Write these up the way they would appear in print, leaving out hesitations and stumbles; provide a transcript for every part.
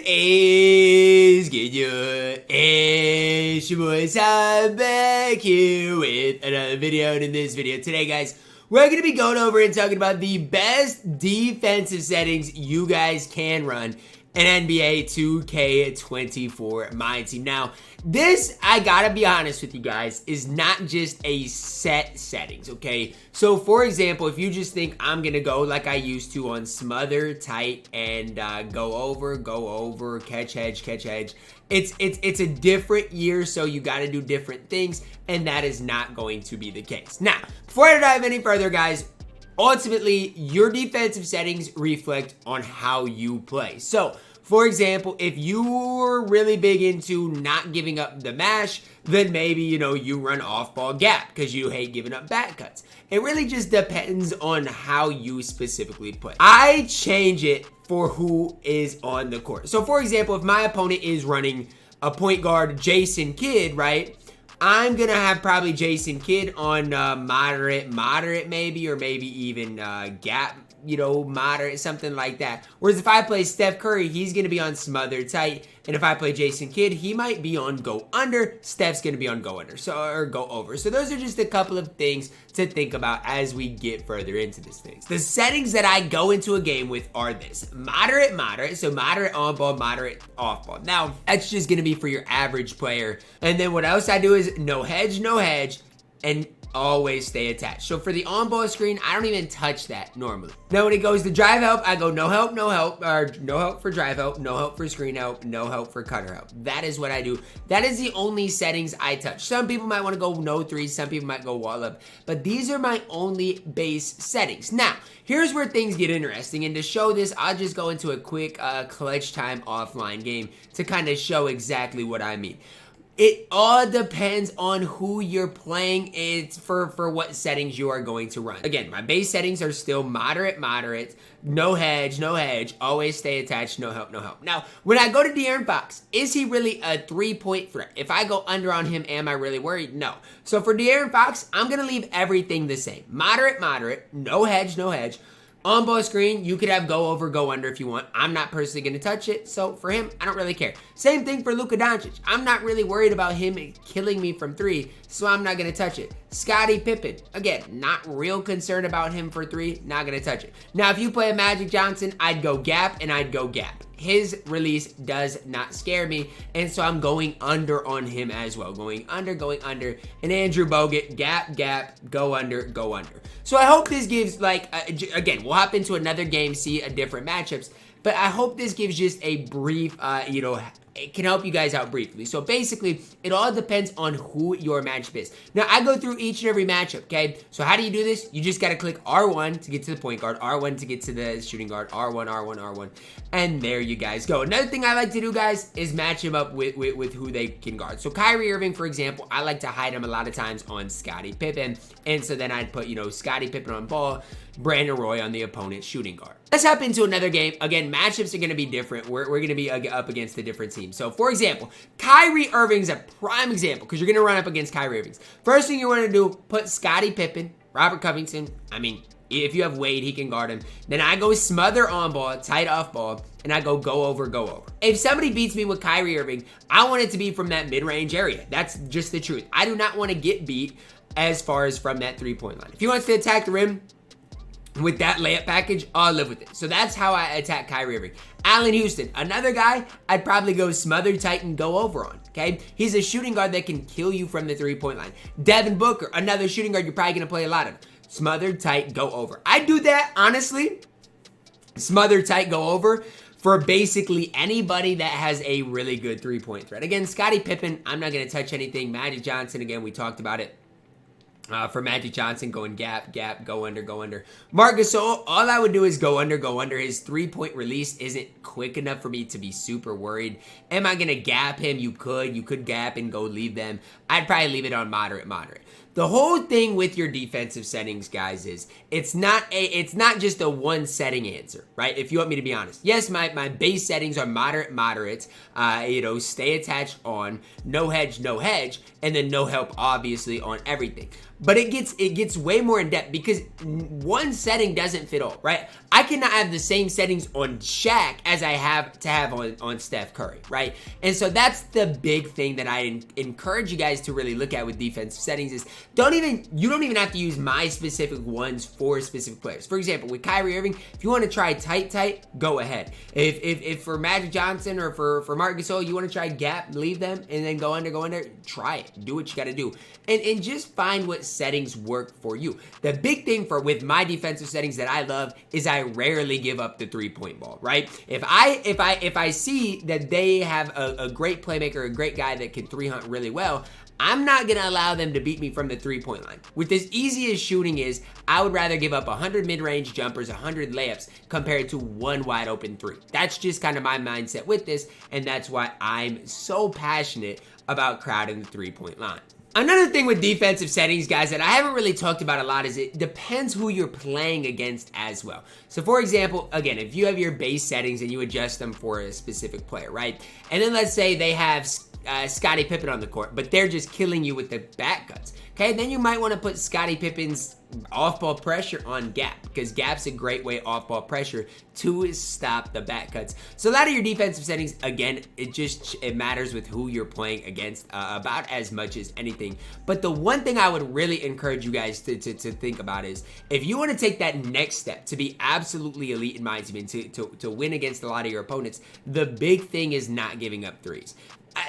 is good? It's your boy Sam back here with another video. And in this video today, guys, we're going to be going over and talking about the best defensive settings you guys can run in NBA 2K24 MyTEAM. Now, this, I gotta be honest with you guys, is not just a set settings, okay? So, for example, if you just think I'm gonna go like I used to on smother, tight, and go over, catch hedge, it's a different year, so you gotta do different things, and that is not going to be the case. Now, before I dive any further, guys, ultimately, your defensive settings reflect on how you play. So, for example, if you're really big into not giving up the mash, then maybe, you run off-ball gap because you hate giving up back cuts. It really just depends on how you specifically play. I change it for who is on the court. So, for example, if my opponent is running a point guard Jason Kidd, right? I'm going to have probably Jason Kidd on moderate maybe, or maybe even gap, moderate, something like that. Whereas if I play Steph Curry, he's going to be on smother tight. And if I play Jason Kidd, he might be on go under. Steph's going to be on go under, or go over. So those are just a couple of things to think about as we get further into this thing. The settings that I go into a game with are this: moderate, so moderate on ball, moderate off ball. Now, that's just going to be for your average player. And then what else I do is no hedge, and always stay attached. So for the on-ball screen, I don't even touch that normally. Now when it goes to drive help, I go no help, or no help for drive help, no help for screen help, no help for cutter help. That is what I do. That is the only settings I touch. Some people might want to go no three, some people might go wall up, but these are my only base settings. Now, here's where things get interesting, and to show this, I'll just go into a quick clutch time offline game to kind of show exactly what I mean. It all depends on who you're playing. It's for what settings you are going to run. Again, my base settings are still moderate, no hedge, always stay attached, no help. Now, when I go to De'Aaron Fox, is he really a three-point threat? If I go under on him, am I really worried? No. So for De'Aaron Fox, I'm going to leave everything the same. Moderate, no hedge. On-ball screen, you could have go over, go under if you want. I'm not personally going to touch it, so for him, I don't really care. Same thing for Luka Doncic. I'm not really worried about him killing me from three, so I'm not going to touch it. Scottie Pippen, again, not real concerned about him for three, not going to touch it. Now, if you play a Magic Johnson, I'd go gap, and I'd go gap. His release does not scare me, and so I'm going under on him as well. Going under. And Andrew Bogut, gap, go under. So I hope this gives, again, we'll hop into another game, see different matchups, but I hope this gives just a brief, it can help you guys out briefly. So basically, it all depends on who your matchup is. Now, I go through each and every matchup, okay? So how do you do this? You just got to click R1 to get to the point guard, R1 to get to the shooting guard, R1, and there you guys go. Another thing I like to do, guys, is match him up with who they can guard. So Kyrie Irving, for example, I like to hide him a lot of times on Scottie Pippen, and so then I'd put, Scottie Pippen on ball, Brandon Roy on the opponent's shooting guard. Let's hop into another game. Again, matchups are going to be different. We're going to be up against a different team. So, for example, Kyrie Irving's a prime example because you're going to run up against Kyrie Irving. First thing you want to do, put Scottie Pippen, Robert Covington. I mean, if you have Wade, he can guard him. Then I go smother on ball, tight off ball, and I go over. If somebody beats me with Kyrie Irving, I want it to be from that mid-range area. That's just the truth. I do not want to get beat as far as from that three-point line. If he wants to attack the rim with that layup package, I'll live with it. So that's how I attack Kyrie Irving. Allen Houston, another guy I'd probably go smother tight and go over on, okay? He's a shooting guard that can kill you from the three-point line. Devin Booker, another shooting guard you're probably going to play a lot of. Smother tight, go over. I do that, honestly, smother tight, go over, for basically anybody that has a really good three-point threat. Again, Scottie Pippen, I'm not going to touch anything. Magic Johnson, again, we talked about it. For Magic Johnson, going gap, go under. Marc Gasol, all I would do is go under. His three-point release isn't quick enough for me to be super worried. Am I going to gap him? You could gap and go leave them. I'd probably leave it on moderate. The whole thing with your defensive settings, guys, is it's not just a one setting answer, right? If you want me to be honest. Yes, my base settings are moderate, stay attached on, no hedge, and then no help, obviously, on everything. but it gets way more in depth because one setting doesn't fit all, right? I cannot have the same settings on Shaq as I have to have on Steph Curry, right? And so that's the big thing that I encourage you guys to really look at with defensive settings is you don't even have to use my specific ones for specific players. For example, with Kyrie Irving, if you want to try tight, go ahead. If for Magic Johnson or for Marc Gasol, you want to try gap, leave them, and then go under, try it. Do what you got to do. And just find what settings work for you. The big thing with my defensive settings that I love is I rarely give up the 3-point ball, right? If I see that they have a great playmaker, a great guy that can 3-hunt really well, I'm not going to allow them to beat me from the 3-point line. With as easy as shooting is, I would rather give up 100 mid-range jumpers, 100 layups compared to one wide open 3. That's just kind of my mindset with this, and that's why I'm so passionate about crowding the 3-point line. Another thing with defensive settings, guys, that I haven't really talked about a lot is it depends who you're playing against as well. So for example, again, if you have your base settings and you adjust them for a specific player, right? And then let's say they have Scottie Pippen on the court, but they're just killing you with the back cuts. Okay, then you might want to put Scottie Pippen's off-ball pressure on gap, because gap's a great way off-ball pressure to stop the back cuts. So a lot of your defensive settings, again, it matters with who you're playing against about as much as anything. But the one thing I would really encourage you guys to think about is if you want to take that next step to be absolutely elite in MyTEAM and to win against a lot of your opponents, the big thing is not giving up threes.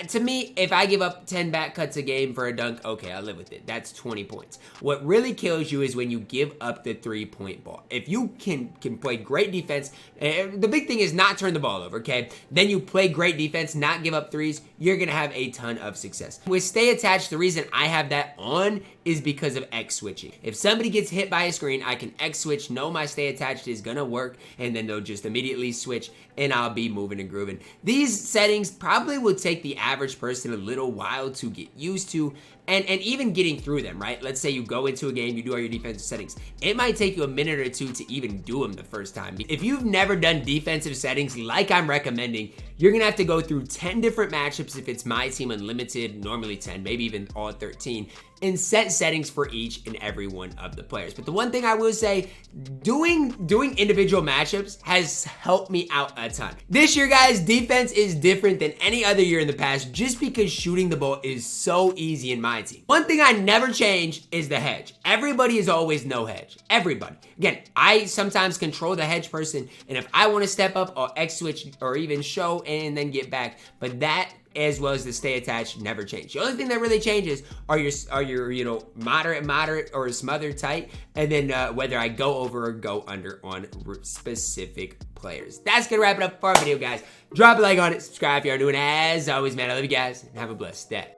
To me, if I give up 10 back cuts a game for a dunk, okay, I'll live with it. That's 20 points. What really kills you is when you give up the 3-point ball. If you can play great defense, the big thing is not turn the ball over, okay? Then you play great defense, not give up threes, you're going to have a ton of success. With stay attached, the reason I have that on is because of X switching. If somebody gets hit by a screen, I can X switch, know my stay attached is going to work, and then they'll just immediately switch, and I'll be moving and grooving. These settings probably will take the average person a little while to get used to, and even getting through them, right? Let's say you go into a game, you do all your defensive settings. It might take you a minute or two to even do them the first time. If you've never done defensive settings like I'm recommending, you're gonna have to go through 10 different matchups if it's MyTEAM Unlimited, normally 10, maybe even all 13, and set settings for each and every one of the players. But the one thing I will say, doing individual matchups has helped me out a ton. This year, guys, defense is different than any other year in the past just because shooting the ball is so easy in MyTEAM. One thing I never change is the hedge. Everybody is always no hedge. Everybody. Again, I sometimes control the hedge person, and if I want to step up, I'll X switch or even show and then get back. But that, as well as the stay attached, never change. The only thing that really changes are your moderate or smothered tight, and then whether I go over or go under on specific players. That's gonna wrap it up for our video, guys. Drop a like on it, subscribe if you are new, and as always, man, I love you guys, and have a blessed day.